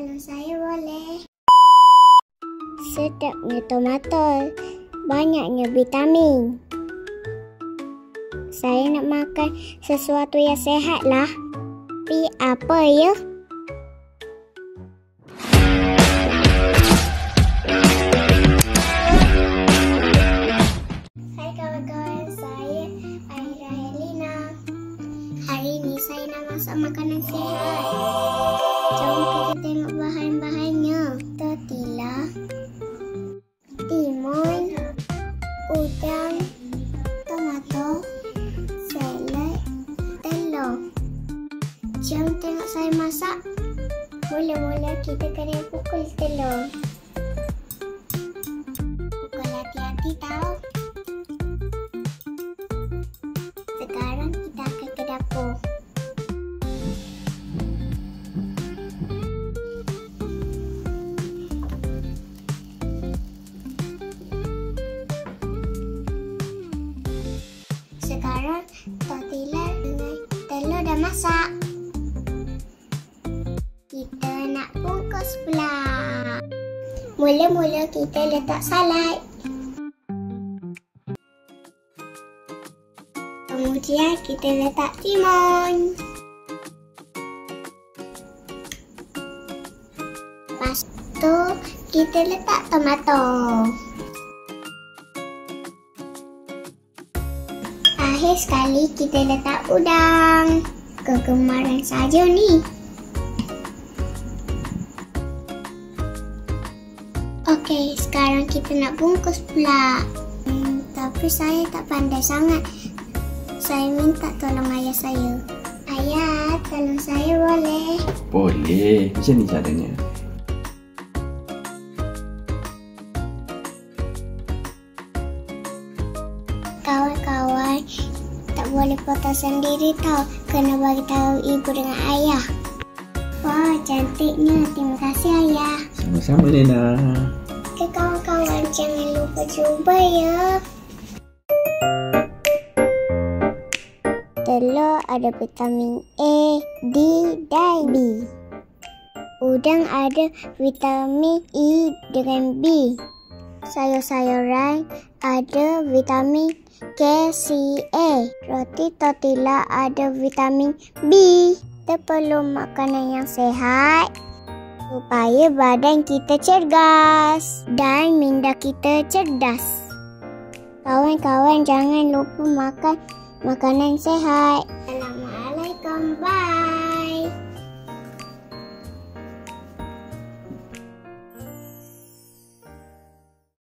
Kalau saya boleh. Sedapnya tomato, banyaknya vitamin. Saya nak makan sesuatu yang sihat lah. Tapi apa ya? Hai kawan-kawan, saya Aira Helena. Hari ini saya nak masak makanan sihat. Jom kita tengok bahan-bahannya. Tortilla, timun, udang, tomato, salad, telur. Jom tengok saya masak. Mula-mula kita kena pukul telur. Pukul hati-hati tau. Sekarang kita akan ke dapur. Sekarang tortilla dengan telur dah masak. Kita nak bungkus pula. Mula-mula kita letak salad. Kemudian kita letak timun. Lepas tu kita letak tomato. Akhir sekali kita letak udang. Kegemaran saja ni. Okey, sekarang kita nak bungkus pula. Tapi saya tak pandai sangat. Saya minta tolong ayah saya. Ayah, tolong saya boleh? Boleh. Macam ni caranya. Kawan-kawan, tak boleh potong sendiri tau. Kena bagi tahu ibu dengan ayah. Wah, cantiknya. Terima kasih ayah. Sama-sama Nena. Oke kawan-kawan, jangan lupa cuba ya. Telur ada vitamin A, D dan B. Udang ada vitamin E dengan B. Sayur-sayuran ada vitamin K, C, A. Roti tortilla ada vitamin B. Kita perlu makanan yang sihat supaya badan kita cergas dan minda kita cerdas. Kawan-kawan, jangan lupa makan makanan sihat. Assalamualaikum. Bye.